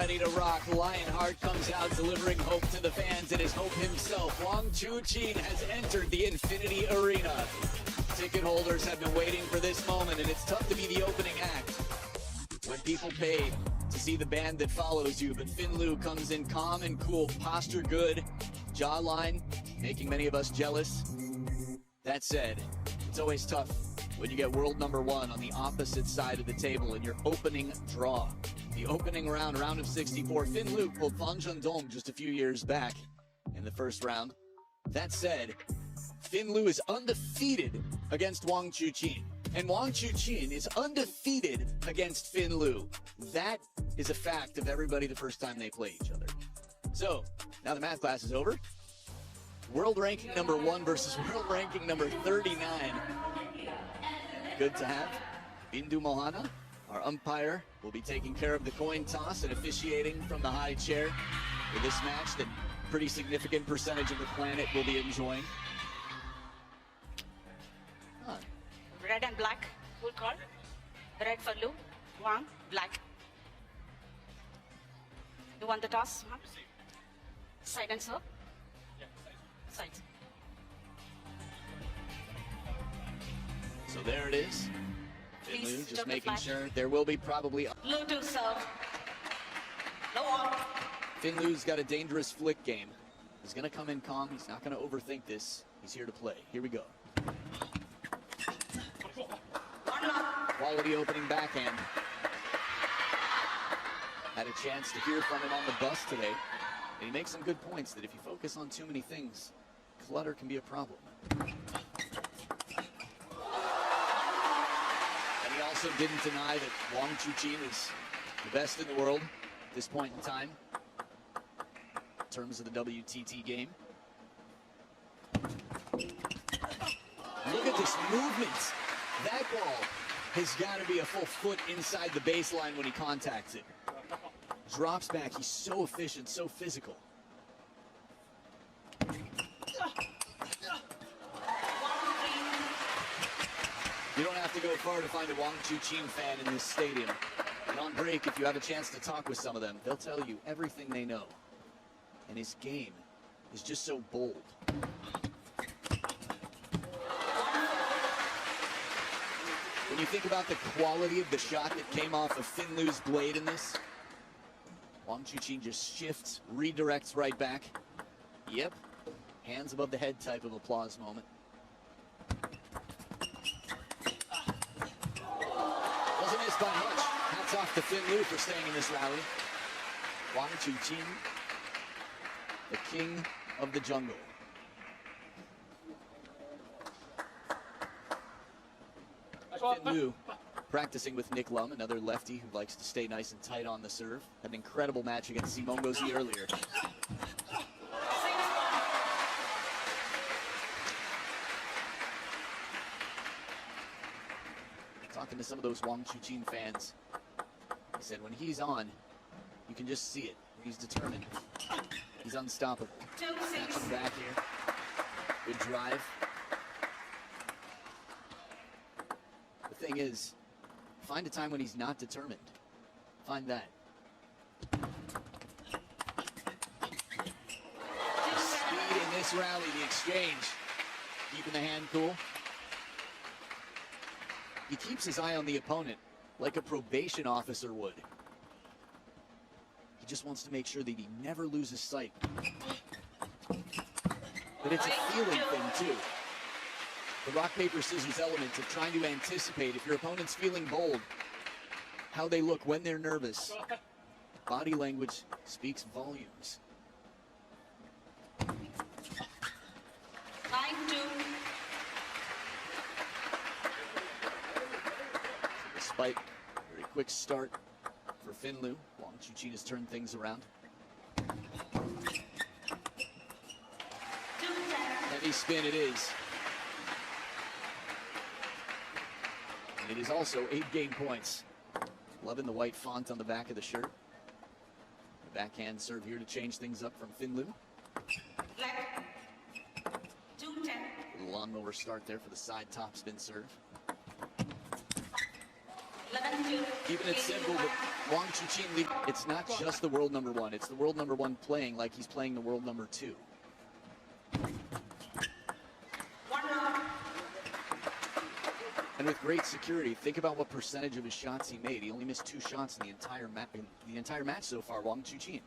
ready to rock. Lionheart comes out delivering hope to the fans. It is hope himself. Wang Chuqin has entered the Infinity Arena. Ticket holders have been waiting for this moment, and it's tough to be the opening act when people pay to see the band that follows you. But LUU comes in calm and cool, posture good, jawline making many of us jealous. That said, it's always tough when you get world number one on the opposite side of the table in your opening draw. The opening round of 64, LUU pulled Fan Zhendong just a few years back in the first round. That said, LUU is undefeated against Wang Chuqin, and Wang Chuqin is undefeated against LUU. That is a fact of everybody the first time they play each other. So, now the math class is over. World ranking number 1 versus world ranking number 39. Good to have. Bindu Mohana, our umpire, will be taking care of the coin toss and officiating from the high chair for this match that pretty significant percentage of the planet will be enjoying. Red and black, full call. Red for LUU, Wang, black. You want the toss? Huh? Side and serve? Yeah, side. So there it is. Please, LUU just making sure there will be probably... LUU to serve. No off. LUU's got a dangerous flick game. He's going to come in calm. He's not going to overthink this. He's here to play. Here we go. Quality opening backhand. Had a chance to hear from him on the bus today. And he makes some good points that if you focus on too many things, clutter can be a problem. And he also didn't deny that Wang Chuqin is the best in the world at this point in time in terms of the WTT game. Look at this movement. That ball has got to be a full foot inside the baseline when he contacts it. Drops back. He's so efficient, so physical. You don't have to go far to find a Wang Chuqin fan in this stadium. And on break, if you have a chance to talk with some of them, they'll tell you everything they know. And his game is just so bold. When you think about the quality of the shot that came off of LUU's blade in this, Wang Chuqin just shifts, redirects right back. Yep, hands above the head type of applause moment. Wasn't missed by much. Hats off to LUU for staying in this rally. Wang Chuqin, the king of the jungle. LUU practicing with Nick Lum, another lefty who likes to stay nice and tight on the serve. Had an incredible match against Simon Gozi earlier. Talking to some of those Wang Chuqin fans, he said when he's on, you can just see it. He's determined. He's unstoppable. Snatching back here. Good drive. The thing is, find a time when he's not determined. Find that. The speed in this rally, the exchange, keeping the hand cool. He keeps his eye on the opponent like a probation officer would. He just wants to make sure that he never loses sight. But it's a feeling thing too. The rock, paper, scissors element of trying to anticipate if your opponent's feeling bold, how they look when they're nervous. Body language speaks volumes. 9-2. Despite a very quick start for LUU, Wang Chuqin has turned things around. Heavy spin it is. And it is also 8 game points. Loving the white font on the back of the shirt. The backhand serve here to change things up from LUU. Black. 2-10. Lawnmower start there for the side top spin serve. 11-10. Keeping it simple, but Wang Chuqin, it's not just the world number one. It's the world number one playing like he's playing the world number two. And with great security, think about what percentage of his shots he made. He only missed 2 shots in the entire match so far, Wang Chuqin.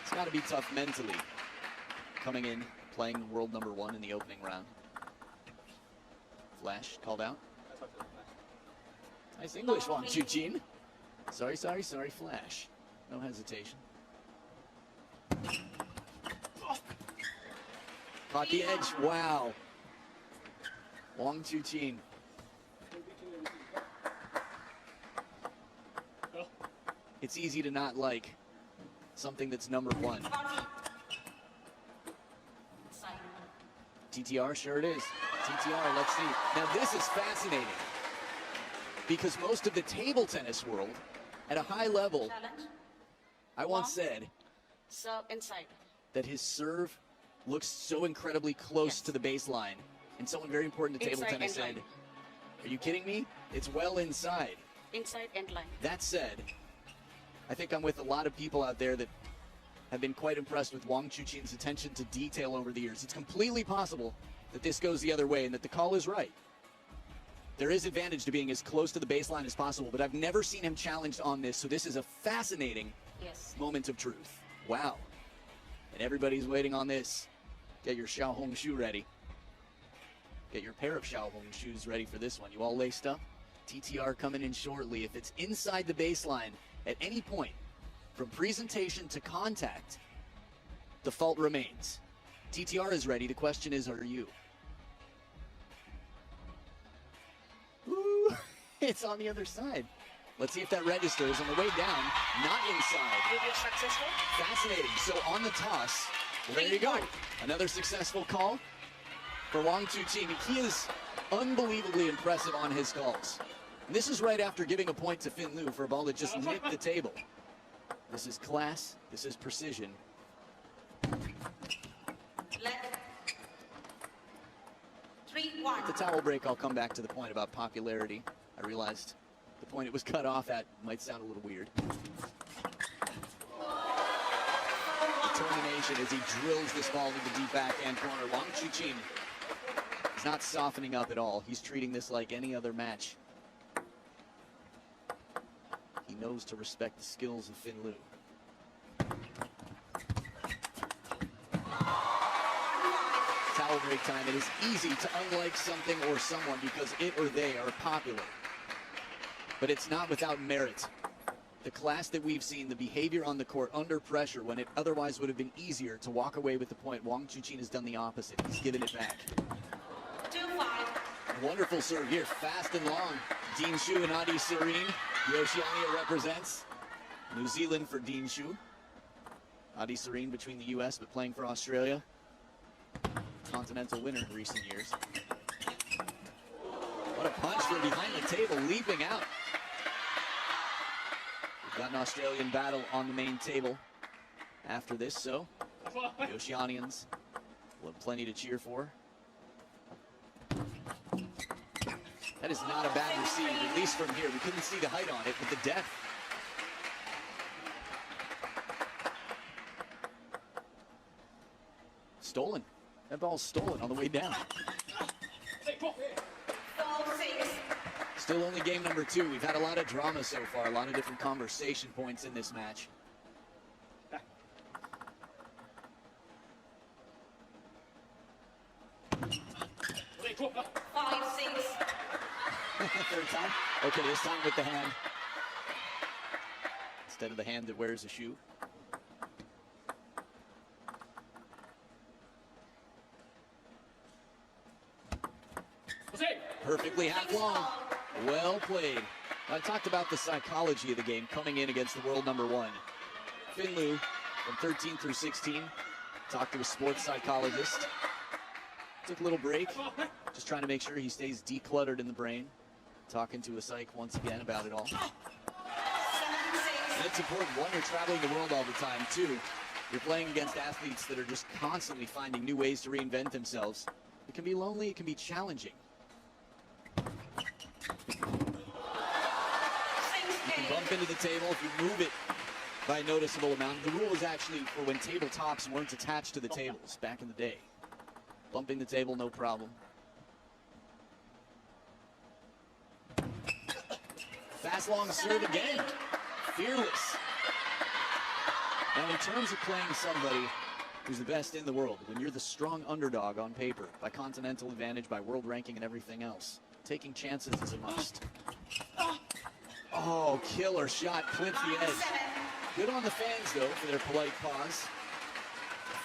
It's got to be tough mentally, coming in, playing world number one in the opening round. Flash called out. Nice English, Wang Chuqin. Sorry, Flash. No hesitation. Caught the edge. Wow. Wang Chuqin. It's easy to not like something that's number one. TTR, sure it is. TTR, let's see. Now this is fascinating because most of the table tennis world at a high level, I once said that his serve looks so incredibly close to the baseline. And someone very important to table tennis said, are you kidding me? It's well inside. Inside end line. That said, I think I'm with a lot of people out there that have been quite impressed with Wang Chuqin's attention to detail over the years. It's completely possible that this goes the other way and that the call is right. There is advantage to being as close to the baseline as possible, but I've never seen him challenged on this, so this is a fascinating moment of truth. Wow. And everybody's waiting on this. Get your Xiaohong shoe ready. Get your pair of Xiaohong shoes ready for this one. You all laced up? TTR coming in shortly. If it's inside the baseline at any point, from presentation to contact, the fault remains. TTR is ready. The question is, are you? Ooh, it's on the other side. Let's see if that registers. On the way down, not inside. Fascinating. So on the toss, well, there you go. Another successful call for Wang Chuqin. He is unbelievably impressive on his calls. And this is right after giving a point to Fin Lu for a ball that just nicked the table. This is class. This is precision. The towel break, I'll come back to the point about popularity. I realized the point it was cut off at might sound a little weird. Determination as he drills this ball into the deep backhand corner. Wang Chuqin is not softening up at all. He's treating this like any other match. He knows to respect the skills of Fin Lu. Towel break time. It is easy to unlike something or someone because it or they are popular. But it's not without merit. The class that we've seen, the behavior on the court under pressure when it otherwise would have been easier to walk away with the point, Wang Chuqin has done the opposite. He's given it back. 2-5. Wonderful serve here, fast and long. Dean Shu and Adi Serene. The Oceania represents New Zealand for Dean Shu. Adi Serene between the U.S. but playing for Australia. Continental winner in recent years. What a punch from behind the table, leaping out. We've got an Australian battle on the main table after this, so the Oceanians will have plenty to cheer for. That is not a bad receive, at least from here. We couldn't see the height on it, but the depth. Stolen. That ball's stolen on the way down. Still only game number 2. We've had a lot of drama so far, a lot of different conversation points in this match. Third time. Okay, this time with the hand. Instead of the hand that wears a shoe. Perfectly half long. Well played. I talked about the psychology of the game coming in against the world number 1. Fin Lu from 13 through 16. Talked to a sports psychologist. Took a little break. Just trying to make sure he stays decluttered in the brain. Talking to a psych once again about it all. And it's important, one, you're traveling the world all the time. Two, you're playing against athletes that are just constantly finding new ways to reinvent themselves. It can be lonely, it can be challenging. You can bump into the table if you move it by a noticeable amount. The rule is actually for when tabletops weren't attached to the tables back in the day. Bumping the table, no problem. Fast long serve again. Fearless. Now, in terms of playing somebody who's the best in the world, when you're the strong underdog on paper, by continental advantage, by world ranking and everything else, taking chances is a must. Oh, killer shot, clipped the edge. Good on the fans, though, for their polite pause.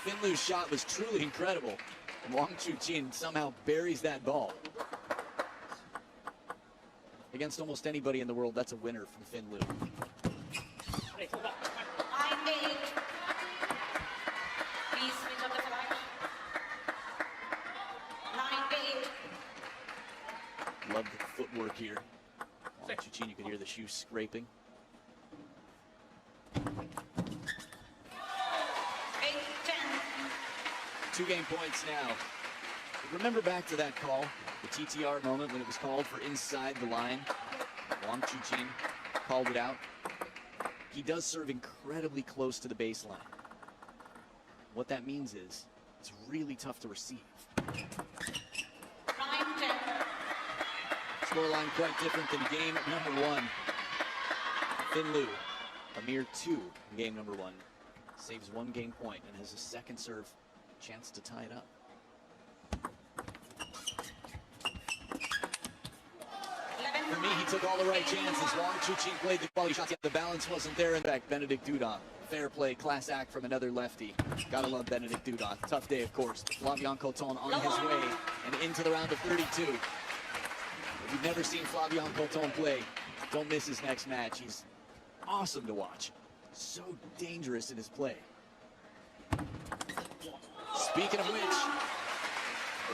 Fin Lu's shot was truly incredible. And Wang Chuqin somehow buries that ball. Against almost anybody in the world, that's a winner from Fin Lu. 9-8. Please switch on the flag. 9-8. Love the footwork here. Wang Chuqin, you could hear the shoe scraping. 8-10. 2 game points now. Remember back to that call, the TTR moment when it was called for inside the line. Wang Chuqin called it out. He does serve incredibly close to the baseline. What that means is it's really tough to receive. 9-10. Scoreline quite different than game number 1. Fin Lu, a mere 2 in game number 1, saves 1 game point and has a second serve chance to tie it up. For me, he took all the right chances. Wang Chuqin played the quality shots, yet the balance wasn't there. In fact, Benedict Dudon, fair play, class act from another lefty. Gotta love Benedict Dudon. Tough day, of course. Flavien Coton on his way and into the round of 32. If you've never seen Flavien Coton play, don't miss his next match. He's awesome to watch. So dangerous in his play. Speaking of which,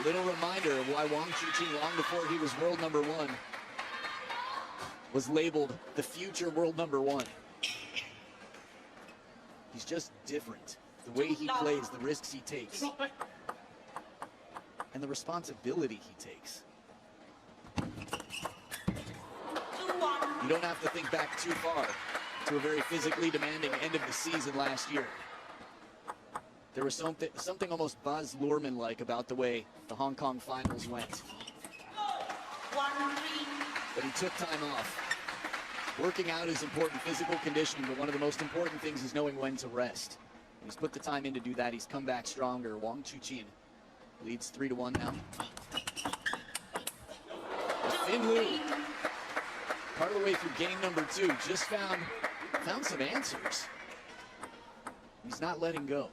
a little reminder of why Wang Chuqin, long before he was world number 1, was labeled the future world number 1. He's just different. The way he plays, the risks he takes, and the responsibility he takes. You don't have to think back too far to a very physically demanding end of the season last year. There was something almost Baz Luhrmann-like about the way the Hong Kong finals went. 1-3. But he took time off. Working out is important, physical conditioning, but one of the most important things is knowing when to rest. He's put the time in to do that. He's come back stronger. Wang Chuqin leads 3-1 now. Fin Lu, part of the way through game number 2, just found some answers. He's not letting go.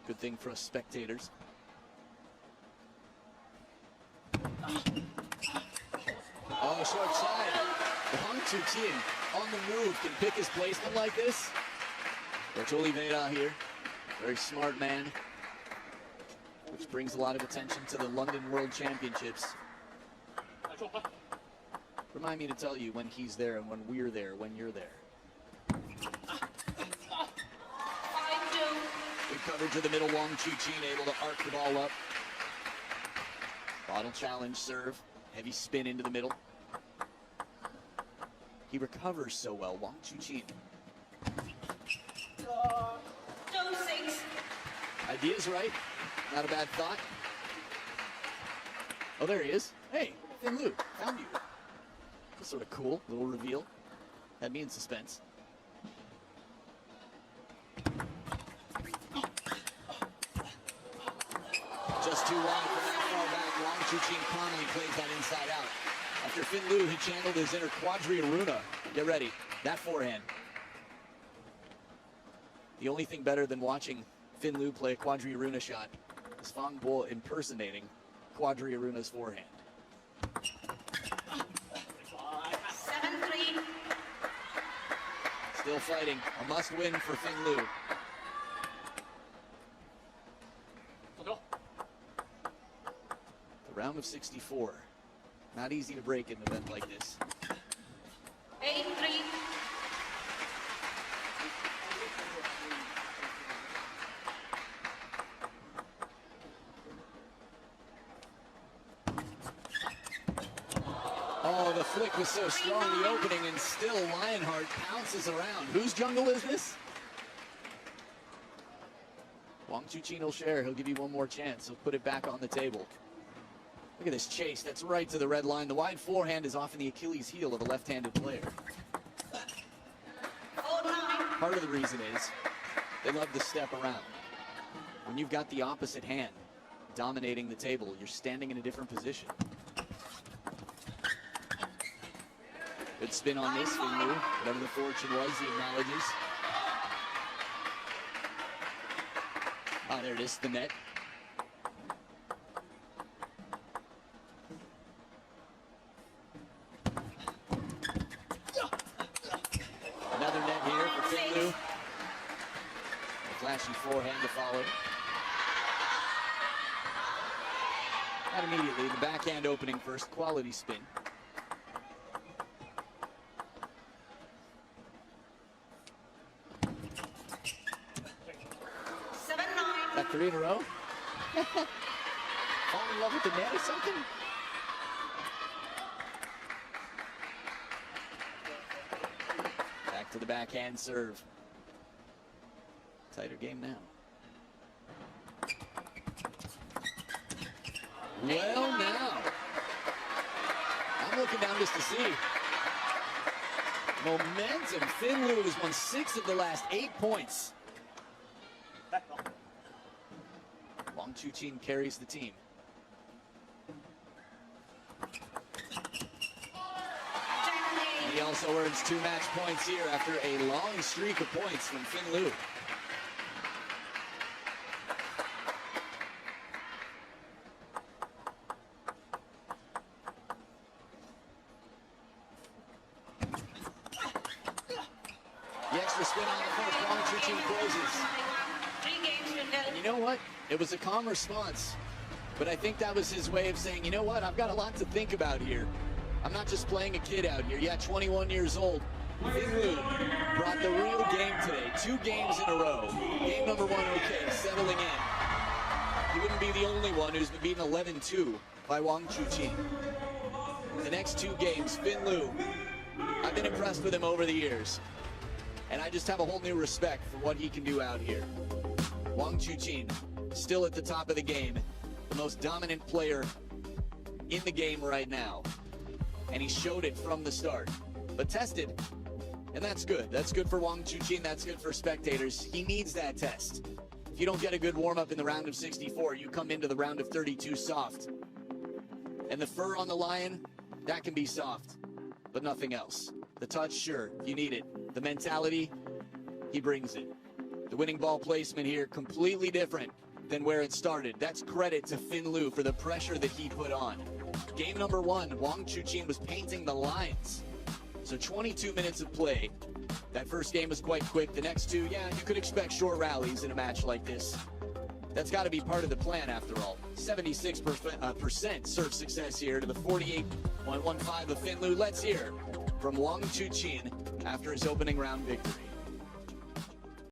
Good thing for us spectators. Oh, short side. Wang Chuqin on the move can pick his placement like this. Coach Oliveira here, very smart man, which brings a lot of attention to the London World Championships. Remind me to tell you when he's there and when we're there, when you're there. 5-2. Good coverage of the middle. Wang Chuqin able to arc the ball up. Bottle challenge serve. Heavy spin into the middle. He recovers so well, Wang Chuqin. 2-6. Idea's right. Not a bad thought. Oh, there he is. Hey, Fin Lu, found you. That's sort of cool. Little reveal. Had me in suspense. Just too wide from that far back. Wang Chuqin calmly plays that inside out. After Fin Lu had channeled his inner quadri-aruna. Get ready. That forehand. The only thing better than watching Fin Lu play a quadri-aruna shot is Fang Bo impersonating quadri-aruna's forehand. 7-3. Still fighting. A must-win for Fin Lu. round of 64. Not easy to break in an event like this. 8-3. Oh, the flick was so strong, the opening, and still Lionheart pounces around. Whose jungle is this? Wang Chuqin will share. He'll give you one more chance. He'll put it back on the table. Look at this chase. That's right to the red line. The wide forehand is often the Achilles heel of a left-handed player. Part of the reason is they love to step around. When you've got the opposite hand dominating the table, you're standing in a different position. Good spin on this, Finlu. Whatever the fortune was, he acknowledges. Ah, there it is, the net. Another net here for Finlu. A flashy forehand to follow. Not immediately, the backhand opening first, quality spin. Got 3 in a row. Fall in love with the net or something? Back to the backhand serve. Tighter game now. Well, now. I'm looking down just to see. Momentum. Finlu has won 6 of the last 8 points. Wang Chuqin carries the team. He also earns 2 match points here after a long streak of points from Finlu. The extra spin on the fourth, Wang Chuqin closes. And you know what? It was a calm response, but I think that was his way of saying, you know what? I've got a lot to think about here. I'm not just playing a kid out here. Yeah, 21 years old. Finlu brought the real game today. 2 games in a row. Game number 1, okay, settling in. He wouldn't be the only one who's been beaten 11-2 by Wang Chuqin. The next 2 games, Finlu, I've been impressed with him over the years. And I just have a whole new respect for what he can do out here. Wang Chuqin, still at the top of the game, the most dominant player in the game right now. And he showed it from the start, but tested, and that's good. That's good for Wang Chuqin, that's good for spectators. He needs that test. If you don't get a good warm-up in the round of 64, you come into the round of 32 soft. And the fur on the lion, that can be soft, but nothing else. The touch, sure, you need it. The mentality, he brings it. The winning ball placement here, completely different than where it started. That's credit to Finlu for the pressure that he put on. Game number 1, Wang Chuqin was painting the lines. So 22 minutes of play. That first game was quite quick. The next 2, yeah, you could expect short rallies in a match like this. That's got to be part of the plan after all. 76% serve success here to the 48.15 of Finlu. Let's hear from Wang Chuqin after his opening round victory.